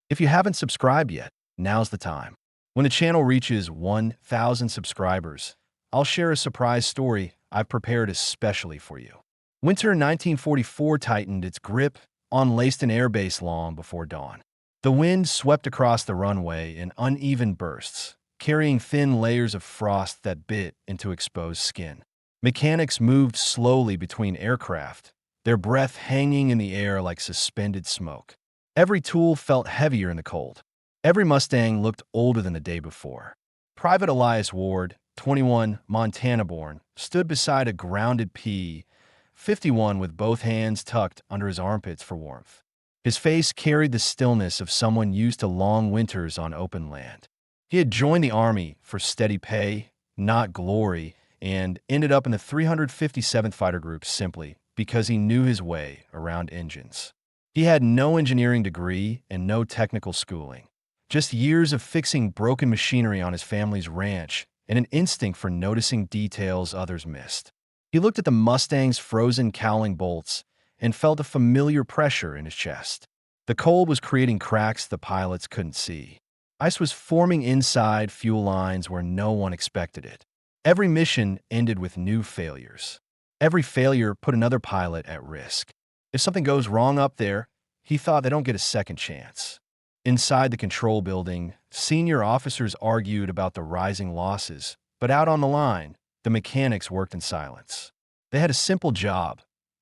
If you haven't subscribed yet, now's the time. When the channel reaches 1,000 subscribers, I'll share a surprise story I've prepared especially for you. Winter 1944 tightened its grip on Leiston Air Base long before dawn. The wind swept across the runway in uneven bursts, carrying thin layers of frost that bit into exposed skin. Mechanics moved slowly between aircraft, their breath hanging in the air like suspended smoke. Every tool felt heavier in the cold. Every Mustang looked older than the day before. Private Elias Ward, 21, Montana-born, stood beside a grounded P-51 with both hands tucked under his armpits for warmth. His face carried the stillness of someone used to long winters on open land. He had joined the Army for steady pay, not glory, and ended up in the 357th Fighter Group simply because he knew his way around engines. He had no engineering degree and no technical schooling, just years of fixing broken machinery on his family's ranch and an instinct for noticing details others missed. He looked at the Mustang's frozen cowling bolts and felt a familiar pressure in his chest. The cold was creating cracks the pilots couldn't see. Ice was forming inside fuel lines where no one expected it. Every mission ended with new failures. Every failure put another pilot at risk. If something goes wrong up there, he thought they don't get a second chance. Inside the control building, senior officers argued about the rising losses, but out on the line, the mechanics worked in silence. They had a simple job: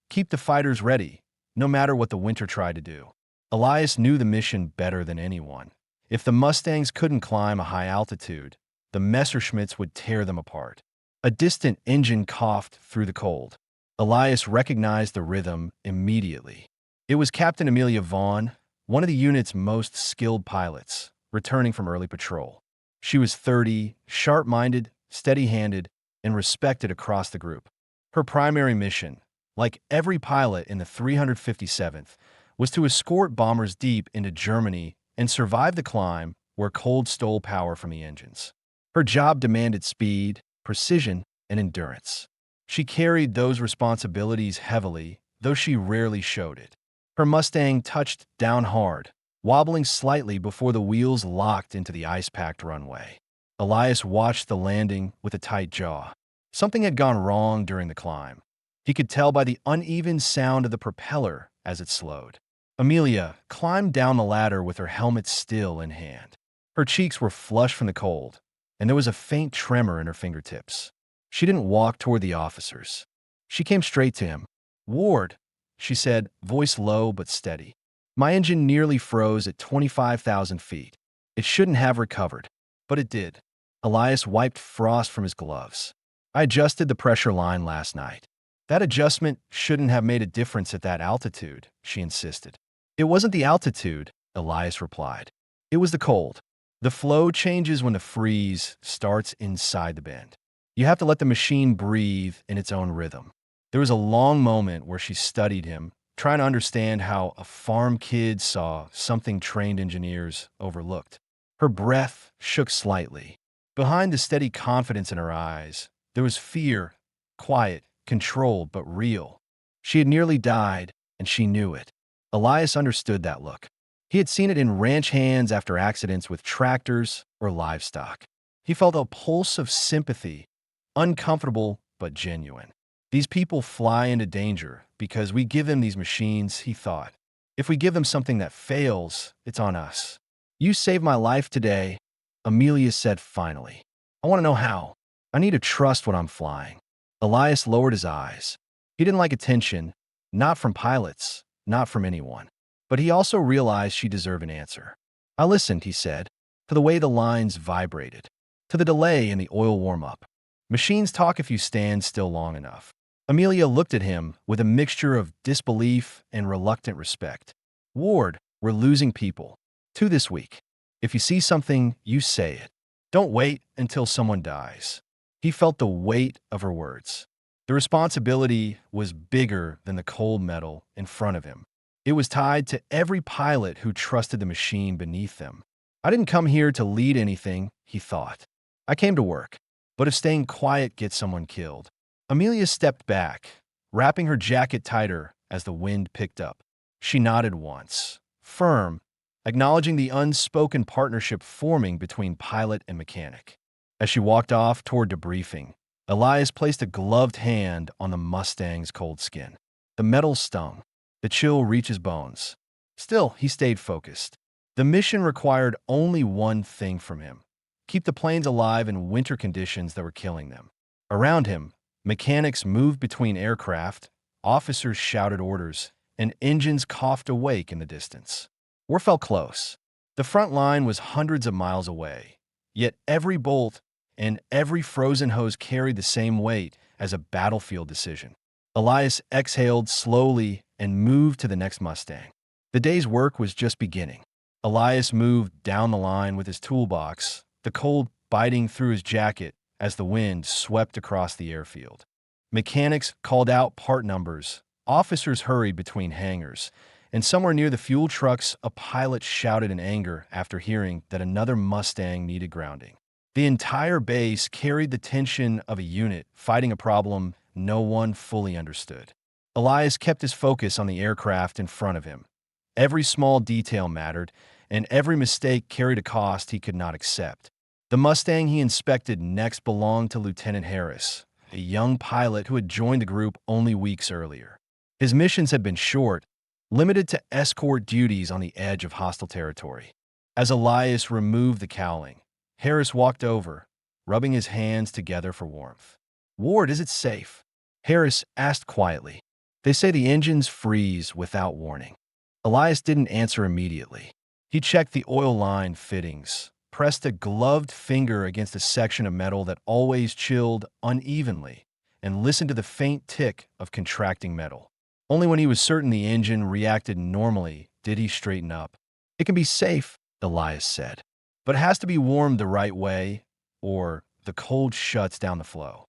keep the fighters ready, no matter what the winter tried to do. Elias knew the mission better than anyone. If the Mustangs couldn't climb a high altitude, the Messerschmitts would tear them apart. A distant engine coughed through the cold. Elias recognized the rhythm immediately. It was Captain Amelia Vaughn, one of the unit's most skilled pilots, returning from early patrol. She was 30, sharp-minded, steady-handed, and respected across the group. Her primary mission, like every pilot in the 357th, was to escort bombers deep into Germany and survive the climb where cold stole power from the engines. Her job demanded speed, precision, and endurance. She carried those responsibilities heavily, though she rarely showed it. Her Mustang touched down hard, wobbling slightly before the wheels locked into the ice-packed runway. Elias watched the landing with a tight jaw. Something had gone wrong during the climb. He could tell by the uneven sound of the propeller as it slowed. Amelia climbed down the ladder with her helmet still in hand. Her cheeks were flushed from the cold, and there was a faint tremor in her fingertips. She didn't walk toward the officers. She came straight to him. "Ward," she said, voice low but steady. "My engine nearly froze at 25,000 feet. It shouldn't have recovered, but it did." Elias wiped frost from his gloves. "I adjusted the pressure line last night." "That adjustment shouldn't have made a difference at that altitude," she insisted. "It wasn't the altitude," Elias replied. "It was the cold. The flow changes when the freeze starts inside the bend. You have to let the machine breathe in its own rhythm." There was a long moment where she studied him, trying to understand how a farm kid saw something trained engineers overlooked. Her breath shook slightly. Behind the steady confidence in her eyes, there was fear, quiet, controlled, but real. She had nearly died, and she knew it. Elias understood that look. He had seen it in ranch hands after accidents with tractors or livestock. He felt a pulse of sympathy, uncomfortable but genuine. These people fly into danger because we give them these machines, he thought. If we give them something that fails, it's on us. "You saved my life today," Amelia said finally. "I want to know how. I need to trust what I'm flying." Elias lowered his eyes. He didn't like attention, not from pilots, not from anyone. But he also realized she deserved an answer. "I listened," he said, to the way the lines vibrated, to the delay in the oil warm-up. "Machines talk if you stand still long enough." Amelia looked at him with a mixture of disbelief and reluctant respect. "Ward, we're losing people. 2 this week. If you see something, you say it. Don't wait until someone dies." He felt the weight of her words. The responsibility was bigger than the cold metal in front of him. It was tied to every pilot who trusted the machine beneath them. "I didn't come here to lead anything," he thought. "I came to work. But if staying quiet gets someone killed." Amelia stepped back, wrapping her jacket tighter as the wind picked up. She nodded once, firm, acknowledging the unspoken partnership forming between pilot and mechanic. As she walked off toward debriefing, Elias placed a gloved hand on the Mustang's cold skin. The metal stung. The chill reached his bones. Still, he stayed focused. The mission required only one thing from him: keep the planes alive in winter conditions that were killing them. Around him, mechanics moved between aircraft, officers shouted orders, and engines coughed awake in the distance. War felt close. The front line was hundreds of miles away, yet every bolt and every frozen hose carried the same weight as a battlefield decision. Elias exhaled slowly and moved to the next Mustang. The day's work was just beginning. Elias moved down the line with his toolbox, the cold biting through his jacket as the wind swept across the airfield. Mechanics called out part numbers, officers hurried between hangars, and somewhere near the fuel trucks, a pilot shouted in anger after hearing that another Mustang needed grounding. The entire base carried the tension of a unit fighting a problem no one fully understood. Elias kept his focus on the aircraft in front of him. Every small detail mattered, and every mistake carried a cost he could not accept. The Mustang he inspected next belonged to Lieutenant Harris, a young pilot who had joined the group only weeks earlier. His missions had been short, limited to escort duties on the edge of hostile territory. As Elias removed the cowling, Harris walked over, rubbing his hands together for warmth. "Ward, is it safe?" Harris asked quietly. "They say the engines freeze without warning." Elias didn't answer immediately. He checked the oil line fittings, pressed a gloved finger against a section of metal that always chilled unevenly, and listened to the faint tick of contracting metal. Only when he was certain the engine reacted normally did he straighten up. "It can be safe," Elias said, "but it has to be warmed the right way, or the cold shuts down the flow."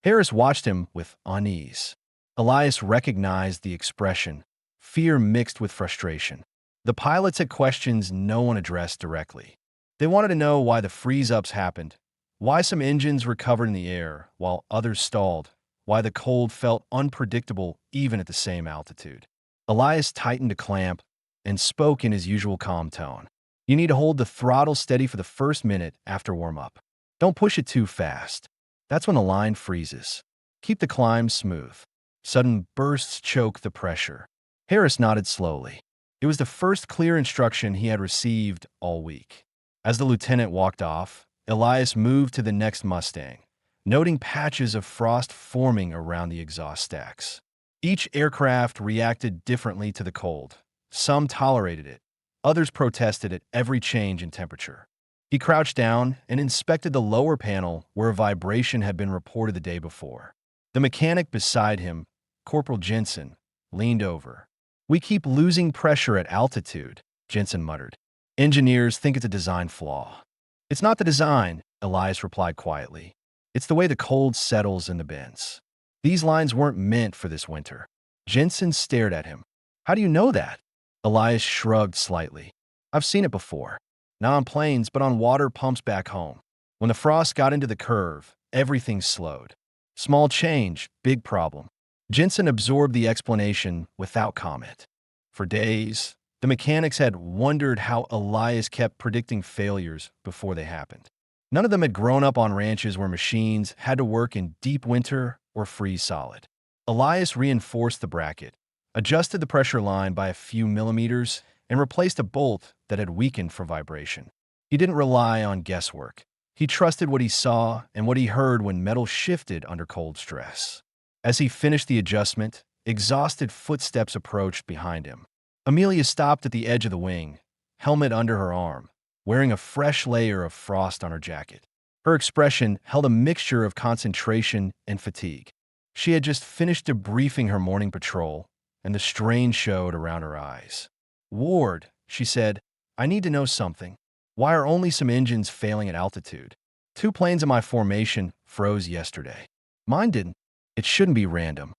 Harris watched him with unease. Elias recognized the expression, fear mixed with frustration. The pilots had questions no one addressed directly. They wanted to know why the freeze-ups happened, why some engines recovered in the air while others stalled, why the cold felt unpredictable even at the same altitude. Elias tightened a clamp and spoke in his usual calm tone. "You need to hold the throttle steady for the first minute after warm-up. Don't push it too fast. That's when the line freezes. Keep the climb smooth." Sudden bursts choked the pressure. Harris nodded slowly. It was the first clear instruction he had received all week. As the lieutenant walked off, Elias moved to the next Mustang, noting patches of frost forming around the exhaust stacks. Each aircraft reacted differently to the cold. Some tolerated it, others protested at every change in temperature. He crouched down and inspected the lower panel where a vibration had been reported the day before. The mechanic beside him, Corporal Jensen, leaned over. "We keep losing pressure at altitude," Jensen muttered. "Engineers think it's a design flaw." "It's not the design," Elias replied quietly. "It's the way the cold settles in the bends. These lines weren't meant for this winter." Jensen stared at him. "How do you know that?" Elias shrugged slightly. "I've seen it before. Not on planes, but on water pumps back home. When the frost got into the curve, everything slowed. Small change, big problem." Jensen absorbed the explanation without comment. For days, the mechanics had wondered how Elias kept predicting failures before they happened. None of them had grown up on ranches where machines had to work in deep winter or freeze solid. Elias reinforced the bracket, adjusted the pressure line by a few millimeters, and replaced a bolt that had weakened from vibration. He didn't rely on guesswork. He trusted what he saw and what he heard when metal shifted under cold stress. As he finished the adjustment, exhausted footsteps approached behind him. Amelia stopped at the edge of the wing, helmet under her arm, wearing a fresh layer of frost on her jacket. Her expression held a mixture of concentration and fatigue. She had just finished debriefing her morning patrol, and the strain showed around her eyes. "Ward," she said, "I need to know something. Why are only some engines failing at altitude? 2 planes in my formation froze yesterday. Mine didn't. It shouldn't be random."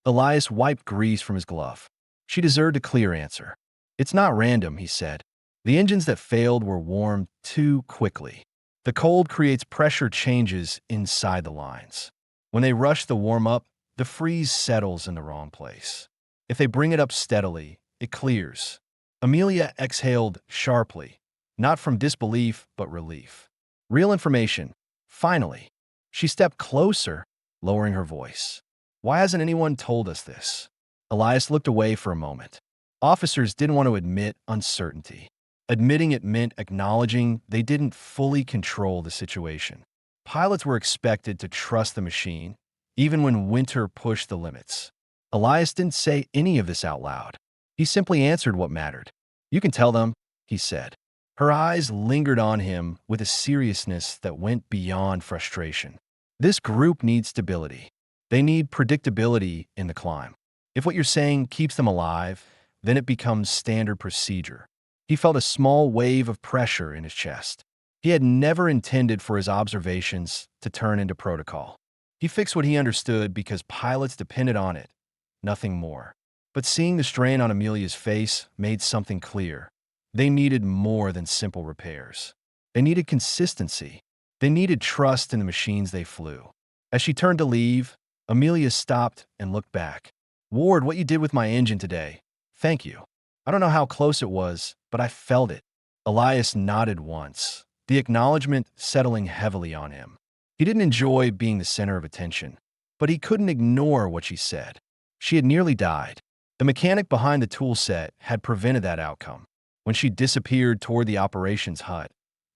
Elias wiped grease from his glove. She deserved a clear answer. "It's not random," he said. "The engines that failed were warmed too quickly. The cold creates pressure changes inside the lines. When they rush the warm-up, the freeze settles in the wrong place. If they bring it up steadily, it clears. Amelia exhaled sharply, not from disbelief, but relief. Real information. Finally. She stepped closer, lowering her voice. Why hasn't anyone told us this? Elias looked away for a moment. Officers didn't want to admit uncertainty. Admitting it meant acknowledging they didn't fully control the situation. Pilots were expected to trust the machine, even when winter pushed the limits. Elias didn't say any of this out loud. He simply answered what mattered. "You can tell them," he said. Her eyes lingered on him with a seriousness that went beyond frustration. This group needs stability. They need predictability in the climb. If what you're saying keeps them alive, then it becomes standard procedure. He felt a small wave of pressure in his chest. He had never intended for his observations to turn into protocol. He fixed what he understood because pilots depended on it, nothing more. But seeing the strain on Amelia's face made something clear. They needed more than simple repairs. They needed consistency. They needed trust in the machines they flew. As she turned to leave, Amelia stopped and looked back. "Ward, what you did with my engine today. Thank you. I don't know how close it was, but I felt it." Elias nodded once, the acknowledgement settling heavily on him. He didn't enjoy being the center of attention, but he couldn't ignore what she said. She had nearly died. The mechanic behind the tool set had prevented that outcome. When she disappeared toward the operations hut,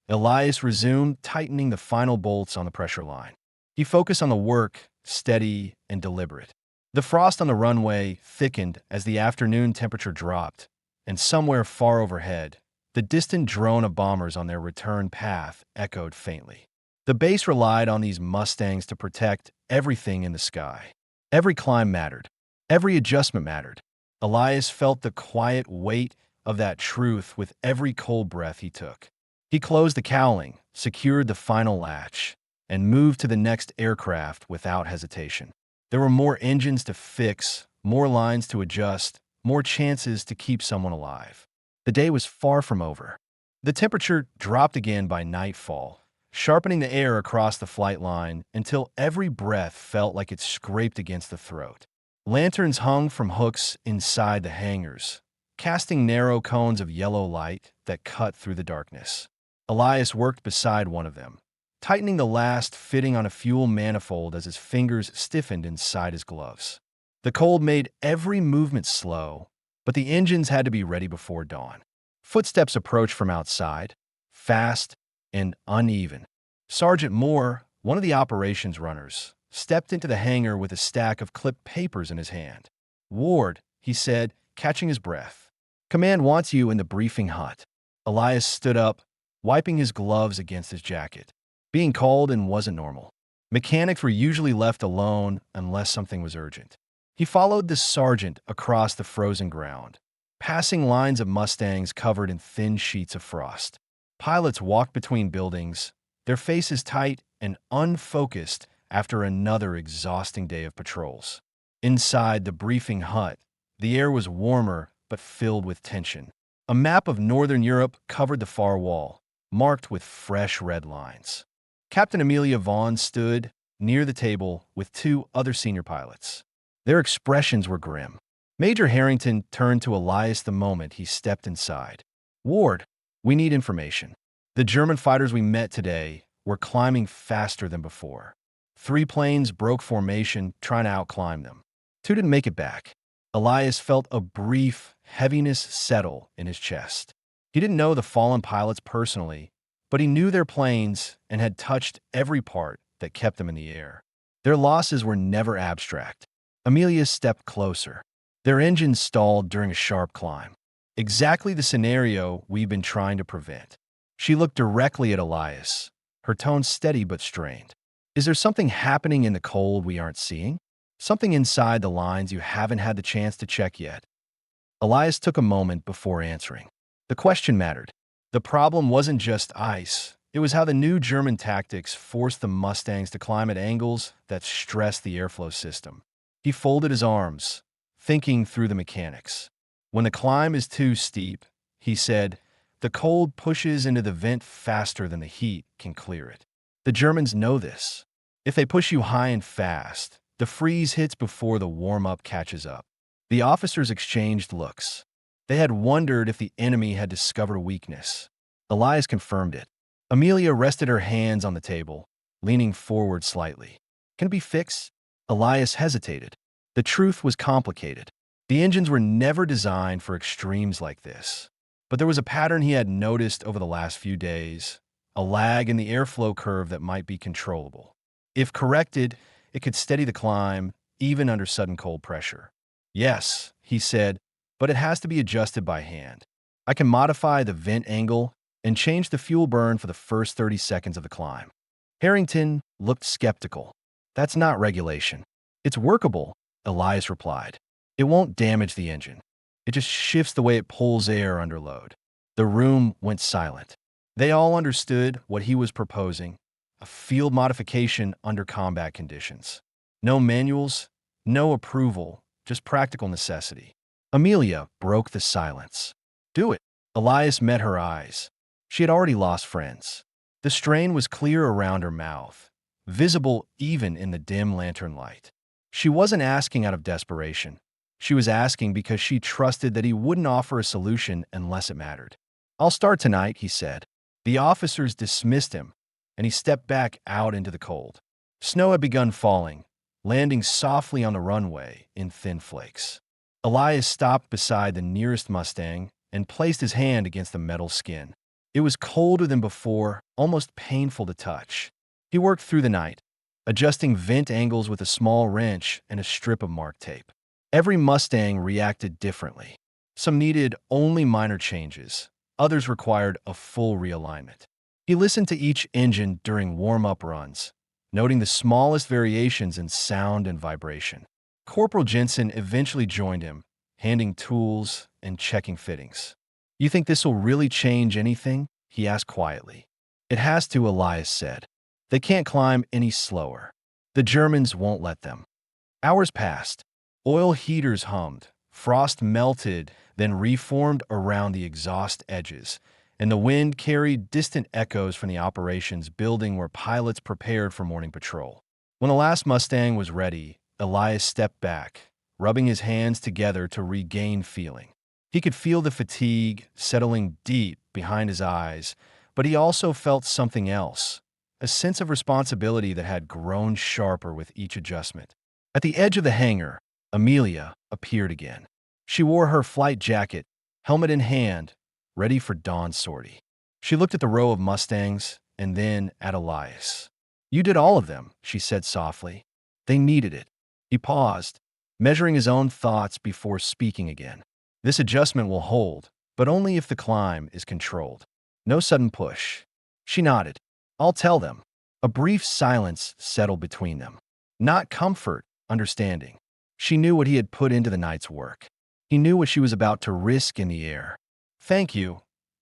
Elias resumed tightening the final bolts on the pressure line. He focused on the work, steady and deliberate. The frost on the runway thickened as the afternoon temperature dropped, and somewhere far overhead, the distant drone of bombers on their return path echoed faintly. The base relied on these Mustangs to protect everything in the sky. Every climb mattered. Every adjustment mattered. Elias felt the quiet weight of that truth with every cold breath he took. He closed the cowling, secured the final latch, and moved to the next aircraft without hesitation. There were more engines to fix, more lines to adjust, more chances to keep someone alive. The day was far from over. The temperature dropped again by nightfall, sharpening the air across the flight line until every breath felt like it scraped against the throat. Lanterns hung from hooks inside the hangars, casting narrow cones of yellow light that cut through the darkness. Elias worked beside one of them, tightening the last fitting on a fuel manifold as his fingers stiffened inside his gloves. The cold made every movement slow, but the engines had to be ready before dawn. Footsteps approached from outside, fast and uneven. Sergeant Moore, one of the operations runners, stepped into the hangar with a stack of clipped papers in his hand. "Ward," he said, catching his breath. "Command wants you in the briefing hut." Elias stood up, wiping his gloves against his jacket. Being called in wasn't normal. Mechanics were usually left alone unless something was urgent. He followed the sergeant across the frozen ground, passing lines of Mustangs covered in thin sheets of frost. Pilots walked between buildings, their faces tight and unfocused after another exhausting day of patrols. Inside the briefing hut, the air was warmer but filled with tension. A map of Northern Europe covered the far wall, marked with fresh red lines. Captain Amelia Vaughn stood near the table with two other senior pilots. Their expressions were grim. Major Harrington turned to Elias the moment he stepped inside. "Ward, we need information. The German fighters we met today were climbing faster than before. 3 planes broke formation trying to outclimb them. 2 didn't make it back." Elias felt a brief heaviness settle in his chest. He didn't know the fallen pilots personally, but he knew their planes and had touched every part that kept them in the air. Their losses were never abstract. Amelia stepped closer. Their engines stalled during a sharp climb. Exactly the scenario we've been trying to prevent. She looked directly at Elias, her tone steady but strained. "Is there something happening in the cold we aren't seeing? Something inside the lines you haven't had the chance to check yet?" Elias took a moment before answering. The question mattered. The problem wasn't just ice. It was how the new German tactics forced the Mustangs to climb at angles that stressed the airflow system. He folded his arms, thinking through the mechanics. When the climb is too steep, he said, the cold pushes into the vent faster than the heat can clear it. The Germans know this. If they push you high and fast, the freeze hits before the warm-up catches up. The officers exchanged looks. They had wondered if the enemy had discovered a weakness. Elias confirmed it. Amelia rested her hands on the table, leaning forward slightly. Can it be fixed? Elias hesitated. The truth was complicated. The engines were never designed for extremes like this. But there was a pattern he had noticed over the last few days, a lag in the airflow curve that might be controllable. If corrected, it could steady the climb, even under sudden cold pressure. Yes, he said, but it has to be adjusted by hand. I can modify the vent angle and change the fuel burn for the first 30 seconds of the climb. Harrington looked skeptical. That's not regulation. It's workable, Elias replied. It won't damage the engine. It just shifts the way it pulls air under load. The room went silent. They all understood what he was proposing, a field modification under combat conditions. No manuals, no approval, just practical necessity. Amelia broke the silence. Do it. Elias met her eyes. She had already lost friends. The strain was clear around her mouth, visible even in the dim lantern light. She wasn't asking out of desperation. She was asking because she trusted that he wouldn't offer a solution unless it mattered. I'll start tonight, he said. The officers dismissed him, and he stepped back out into the cold. Snow had begun falling, landing softly on the runway in thin flakes. Elias stopped beside the nearest Mustang and placed his hand against the metal skin. It was colder than before, almost painful to touch. He worked through the night, adjusting vent angles with a small wrench and a strip of mark tape. Every Mustang reacted differently. Some needed only minor changes. Others required a full realignment. He listened to each engine during warm-up runs, noting the smallest variations in sound and vibration. Corporal Jensen eventually joined him, handing tools and checking fittings. You think this will really change anything? He asked quietly. It has to, Elias said. They can't climb any slower. The Germans won't let them. Hours passed. Oil heaters hummed, frost melted, then reformed around the exhaust edges, and the wind carried distant echoes from the operations building where pilots prepared for morning patrol. When the last Mustang was ready, Elias stepped back, rubbing his hands together to regain feeling. He could feel the fatigue settling deep behind his eyes, but he also felt something else, a sense of responsibility that had grown sharper with each adjustment. At the edge of the hangar, Amelia appeared again. She wore her flight jacket, helmet in hand, ready for dawn sortie. She looked at the row of Mustangs and then at Elias. You did all of them, she said softly. They needed it. He paused, measuring his own thoughts before speaking again. This adjustment will hold, but only if the climb is controlled. No sudden push. She nodded. I'll tell them. A brief silence settled between them. Not comfort, understanding. She knew what he had put into the night's work. He knew what she was about to risk in the air. Thank you,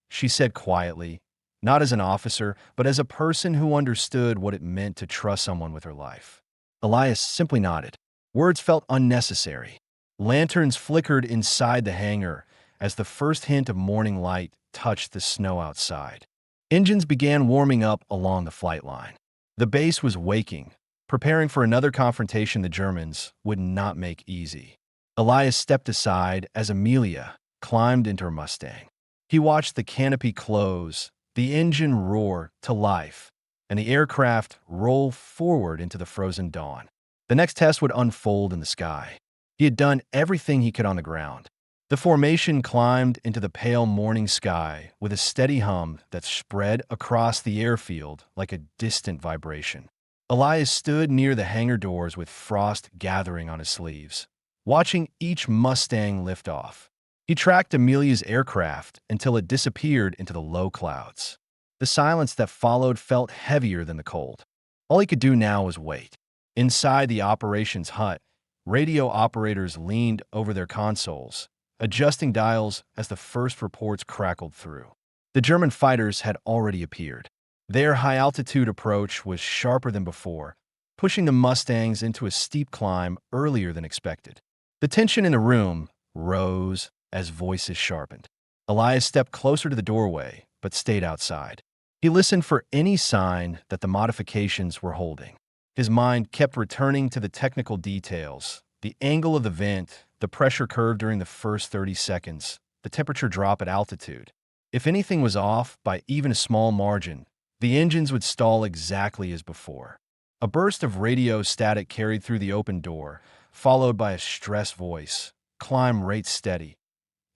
she said quietly, not as an officer, but as a person who understood what it meant to trust someone with her life. Elias simply nodded. Words felt unnecessary. Lanterns flickered inside the hangar as the first hint of morning light touched the snow outside. Engines began warming up along the flight line. The base was waking, preparing for another confrontation the Germans would not make easy. Elias stepped aside as Amelia climbed into her Mustang. He watched the canopy close, the engine roar to life, and the aircraft roll forward into the frozen dawn. The next test would unfold in the sky. He had done everything he could on the ground. The formation climbed into the pale morning sky with a steady hum that spread across the airfield like a distant vibration. Elias stood near the hangar doors with frost gathering on his sleeves, watching each Mustang lift off. He tracked Amelia's aircraft until it disappeared into the low clouds. The silence that followed felt heavier than the cold. All he could do now was wait. Inside the operations hut, radio operators leaned over their consoles, adjusting dials as the first reports crackled through. The German fighters had already appeared. Their high-altitude approach was sharper than before, pushing the Mustangs into a steep climb earlier than expected. The tension in the room rose as voices sharpened. Elias stepped closer to the doorway, but stayed outside. He listened for any sign that the modifications were holding. His mind kept returning to the technical details, the angle of the vent, the pressure curve during the first 30 seconds, the temperature drop at altitude. If anything was off by even a small margin, the engines would stall exactly as before. A burst of radio static carried through the open door, followed by a stressed voice. Climb rate steady.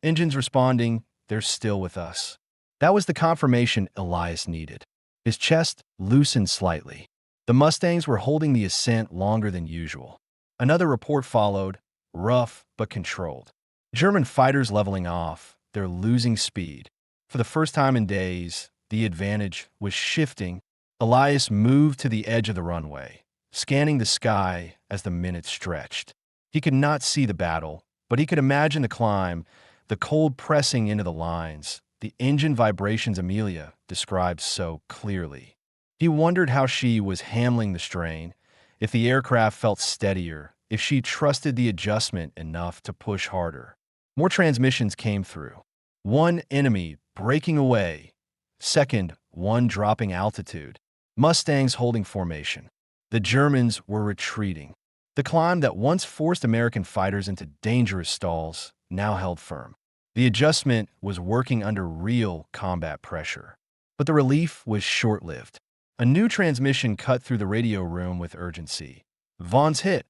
Engines responding, they're still with us. That was the confirmation Elias needed. His chest loosened slightly. The Mustangs were holding the ascent longer than usual. Another report followed, rough but controlled. German fighters leveling off, they're losing speed. For the first time in days, the advantage was shifting. Elias moved to the edge of the runway, scanning the sky as the minutes stretched. He could not see the battle, but he could imagine the climb, the cold pressing into the lines, the engine vibrations Amelia described so clearly. He wondered how she was handling the strain, if the aircraft felt steadier, if she trusted the adjustment enough to push harder. More transmissions came through. One enemy breaking away. Second, one dropping altitude. Mustangs holding formation. The Germans were retreating. The climb that once forced American fighters into dangerous stalls now held firm. The adjustment was working under real combat pressure. But the relief was short-lived. A new transmission cut through the radio room with urgency. Vaughn's hit.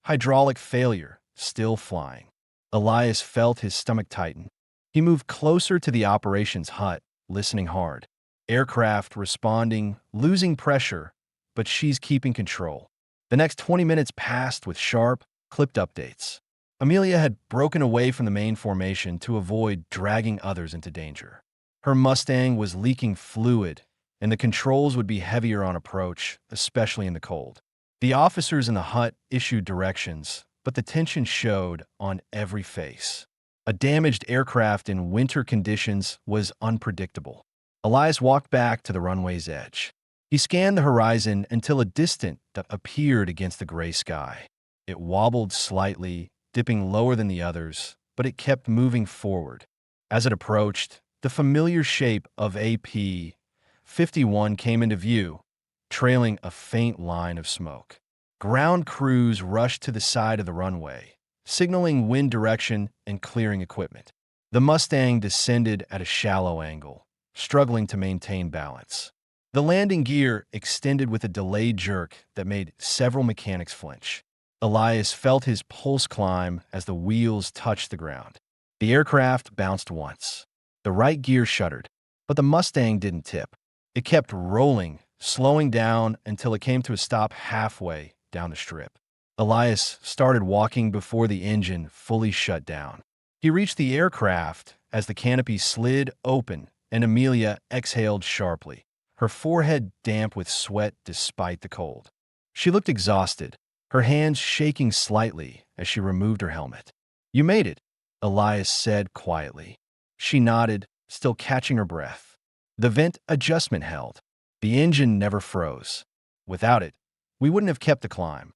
Hydraulic failure. Still flying. Elias felt his stomach tighten. He moved closer to the operations hut, listening hard. Aircraft responding, losing pressure, but she's keeping control. The next 20 minutes passed with sharp, clipped updates. Amelia had broken away from the main formation to avoid dragging others into danger. Her Mustang was leaking fluid, and the controls would be heavier on approach, especially in the cold. The officers in the hut issued directions, but the tension showed on every face. A damaged aircraft in winter conditions was unpredictable. Elias walked back to the runway's edge. He scanned the horizon until a distant appeared against the gray sky. It wobbled slightly, dipping lower than the others, but it kept moving forward. As it approached, the familiar shape of AP-51 came into view, trailing a faint line of smoke. Ground crews rushed to the side of the runway, signaling wind direction and clearing equipment. The Mustang descended at a shallow angle, struggling to maintain balance. The landing gear extended with a delayed jerk that made several mechanics flinch. Elias felt his pulse climb as the wheels touched the ground. The aircraft bounced once. The right gear shuddered, but the Mustang didn't tip. It kept rolling, slowing down until it came to a stop halfway down the strip. Elias started walking before the engine fully shut down. He reached the aircraft as the canopy slid open and Amelia exhaled sharply, her forehead damp with sweat despite the cold. She looked exhausted, her hands shaking slightly as she removed her helmet. "You made it," Elias said quietly. She nodded, still catching her breath. The vent adjustment held. The engine never froze. Without it, we wouldn't have kept the climb.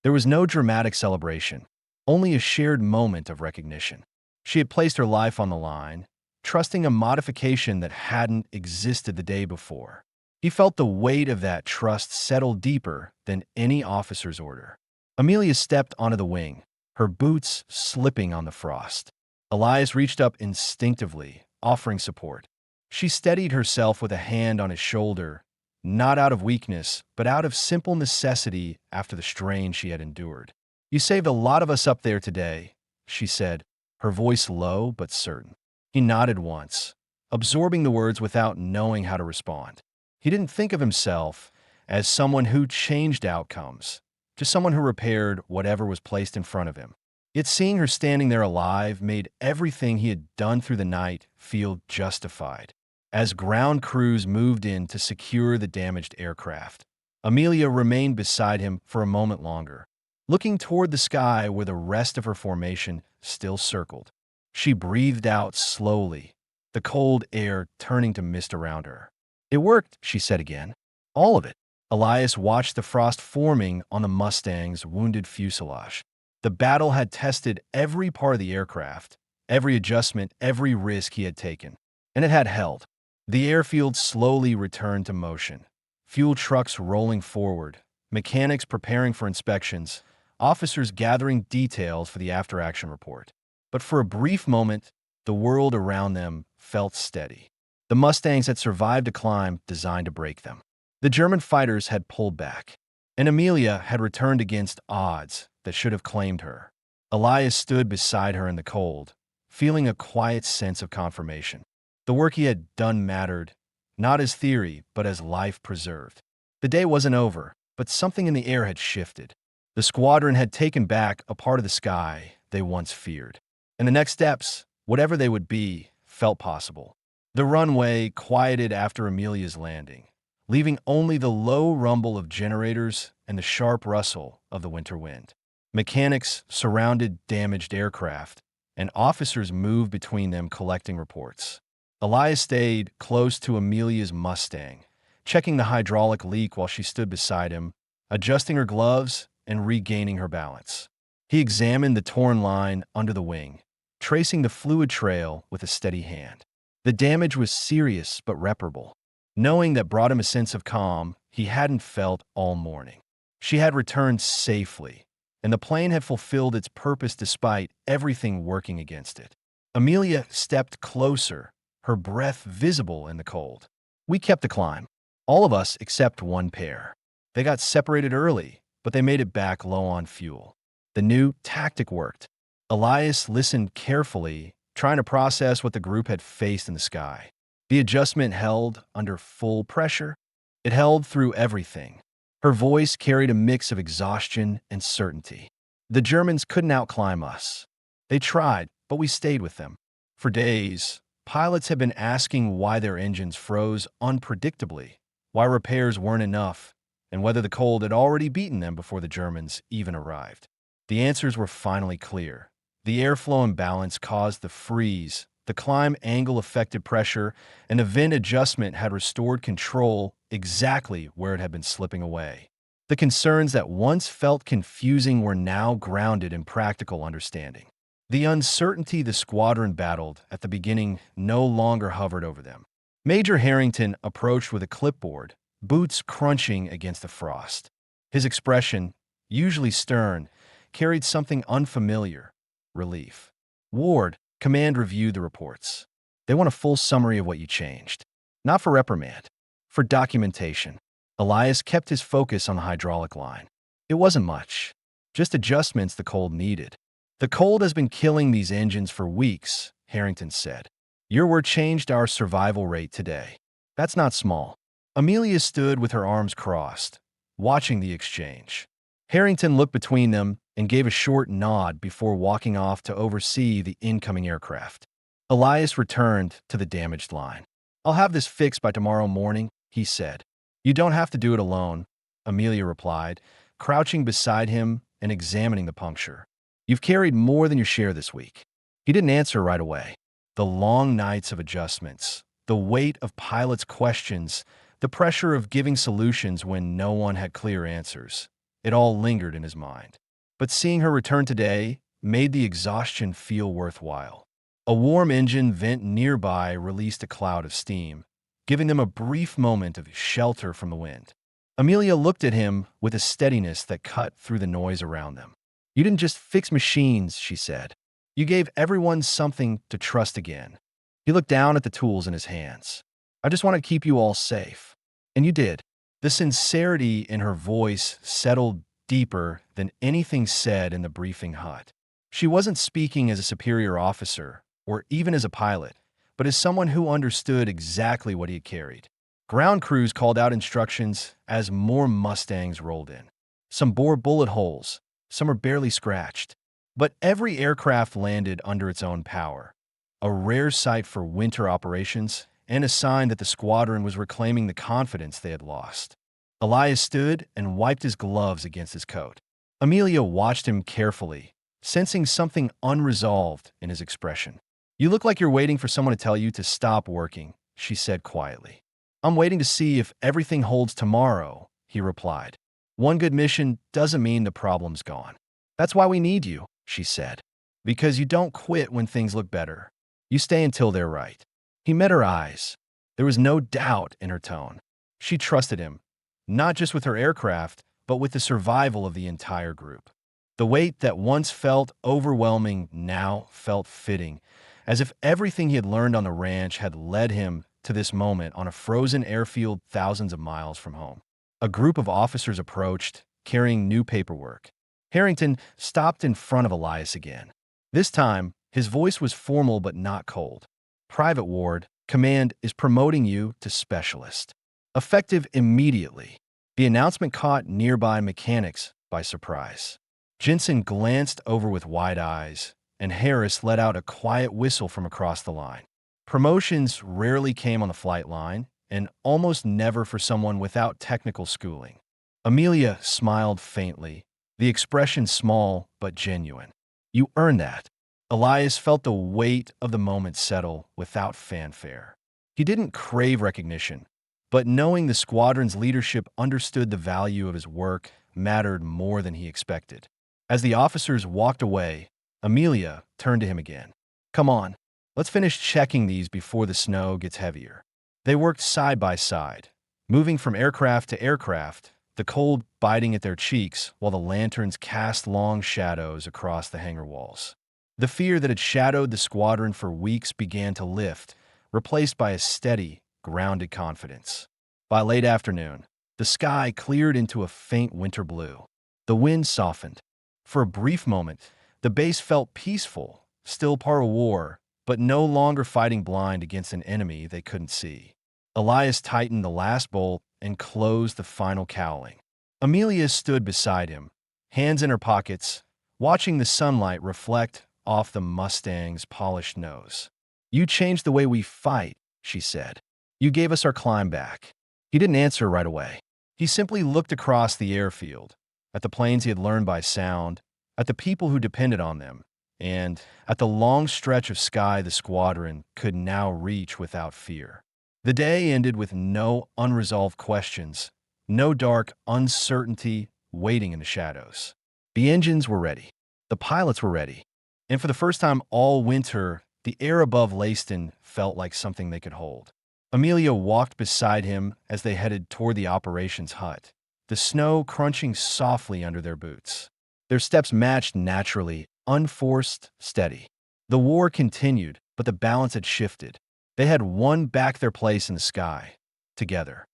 There was no dramatic celebration, only a shared moment of recognition. She had placed her life on the line, trusting a modification that hadn't existed the day before. He felt the weight of that trust settle deeper than any officer's order. Amelia stepped onto the wing, her boots slipping on the frost. Elias reached up instinctively, offering support. She steadied herself with a hand on his shoulder, not out of weakness, but out of simple necessity after the strain she had endured. "You saved a lot of us up there today," she said, her voice low but certain. He nodded once, absorbing the words without knowing how to respond. He didn't think of himself as someone who changed outcomes, just someone who repaired whatever was placed in front of him. Yet seeing her standing there alive made everything he had done through the night feel justified. As ground crews moved in to secure the damaged aircraft, Amelia remained beside him for a moment longer, looking toward the sky where the rest of her formation still circled. She breathed out slowly, the cold air turning to mist around her. "It worked," she said again. "All of it." Elias watched the frost forming on the Mustang's wounded fuselage. The battle had tested every part of the aircraft, every adjustment, every risk he had taken, and it had held. The airfield slowly returned to motion. Fuel trucks rolling forward, mechanics preparing for inspections, officers gathering details for the after-action report. But for a brief moment, The world around them felt steady. The Mustangs had survived a climb designed to break them. The German fighters had pulled back, and Amelia had returned against odds that should have claimed her. Elias stood beside her in the cold, feeling a quiet sense of confirmation. The work he had done mattered, not as theory, but as life preserved. The day wasn't over, but something in the air had shifted. The squadron had taken back a part of the sky they once feared. And the next steps, whatever they would be, felt possible. The runway quieted after Amelia's landing, leaving only the low rumble of generators and the sharp rustle of the winter wind. Mechanics surrounded damaged aircraft, and officers moved between them collecting reports. Elias stayed close to Amelia's Mustang, checking the hydraulic leak while she stood beside him, adjusting her gloves and regaining her balance. He examined the torn line under the wing, tracing the fluid trail with a steady hand. The damage was serious but reparable. Knowing that brought him a sense of calm he hadn't felt all morning. She had returned safely, and the plane had fulfilled its purpose despite everything working against it. Amelia stepped closer, her breath visible in the cold. We kept the climb. All of us except one pair. They got separated early, but they made it back low on fuel. The new tactic worked. Elias listened carefully, trying to process what the group had faced in the sky. The adjustment held under full pressure. It held through everything. Her voice carried a mix of exhaustion and certainty. The Germans couldn't outclimb us. They tried, but we stayed with them. For days, pilots had been asking why their engines froze unpredictably, why repairs weren't enough, and whether the cold had already beaten them before the Germans even arrived. The answers were finally clear. The airflow imbalance caused the freeze, the climb angle affected pressure, and the vent adjustment had restored control exactly where it had been slipping away. The concerns that once felt confusing were now grounded in practical understanding. The uncertainty the squadron battled at the beginning no longer hovered over them. Major Harrington approached with a clipboard, boots crunching against the frost. His expression, usually stern, carried something unfamiliar: relief. Ward, command reviewed the reports. They want a full summary of what you changed. Not for reprimand, for documentation. Elias kept his focus on the hydraulic line. It wasn't much, just adjustments the cold needed. The cold has been killing these engines for weeks, Harrington said. Your word changed our survival rate today. That's not small. Amelia stood with her arms crossed, watching the exchange. Harrington looked between them and gave a short nod before walking off to oversee the incoming aircraft. Elias returned to the damaged line. I'll have this fixed by tomorrow morning, he said. You don't have to do it alone, Amelia replied, crouching beside him and examining the puncture. You've carried more than your share this week. He didn't answer right away. The long nights of adjustments, the weight of pilots' questions, the pressure of giving solutions when no one had clear answers. It all lingered in his mind. But seeing her return today made the exhaustion feel worthwhile. A warm engine vent nearby released a cloud of steam, giving them a brief moment of shelter from the wind. Amelia looked at him with a steadiness that cut through the noise around them. You didn't just fix machines, she said. You gave everyone something to trust again. He looked down at the tools in his hands. I just want to keep you all safe. And you did. The sincerity in her voice settled deeper than anything said in the briefing hut. She wasn't speaking as a superior officer, or even as a pilot, but as someone who understood exactly what he had carried. Ground crews called out instructions as more Mustangs rolled in. Some bore bullet holes, some are barely scratched. But every aircraft landed under its own power, a rare sight for winter operations and a sign that the squadron was reclaiming the confidence they had lost. Elias stood and wiped his gloves against his coat. Amelia watched him carefully, sensing something unresolved in his expression. You look like you're waiting for someone to tell you to stop working, she said quietly. I'm waiting to see if everything holds tomorrow, he replied. One good mission doesn't mean the problem's gone. That's why we need you, she said. Because you don't quit when things look better. You stay until they're right. He met her eyes. There was no doubt in her tone. She trusted him, not just with her aircraft, but with the survival of the entire group. The weight that once felt overwhelming now felt fitting, as if everything he had learned on the ranch had led him to this moment on a frozen airfield thousands of miles from home. A group of officers approached, carrying new paperwork. Harrington stopped in front of Elias again. This time, his voice was formal but not cold. "Private Ward, Command is promoting you to Specialist. Effective immediately." The announcement caught nearby mechanics by surprise. Jensen glanced over with wide eyes, and Harris let out a quiet whistle from across the line. Promotions rarely came on the flight line, and almost never for someone without technical schooling. Amelia smiled faintly, the expression small but genuine. "You earned that." Elias felt the weight of the moment settle without fanfare. He didn't crave recognition, but knowing the squadron's leadership understood the value of his work mattered more than he expected. As the officers walked away, Amelia turned to him again. "Come on, let's finish checking these before the snow gets heavier." They worked side by side, moving from aircraft to aircraft, the cold biting at their cheeks while the lanterns cast long shadows across the hangar walls. The fear that had shadowed the squadron for weeks began to lift, replaced by a steady, grounded confidence. By late afternoon, the sky cleared into a faint winter blue. The wind softened. For a brief moment, the base felt peaceful, still part of war, but no longer fighting blind against an enemy they couldn't see. Elias tightened the last bolt and closed the final cowling. Amelia stood beside him, hands in her pockets, watching the sunlight reflect off the Mustang's polished nose. "You changed the way we fight," she said. "You gave us our climb back." He didn't answer right away. He simply looked across the airfield, at the planes he had learned by sound, at the people who depended on them, and at the long stretch of sky the squadron could now reach without fear. The day ended with no unresolved questions, no dark uncertainty waiting in the shadows. The engines were ready. The pilots were ready. And for the first time all winter, the air above Leiston felt like something they could hold. Amelia walked beside him as they headed toward the operations hut, the snow crunching softly under their boots. Their steps matched naturally, unforced, steady. The war continued, but the balance had shifted. They had won back their place in the sky, together.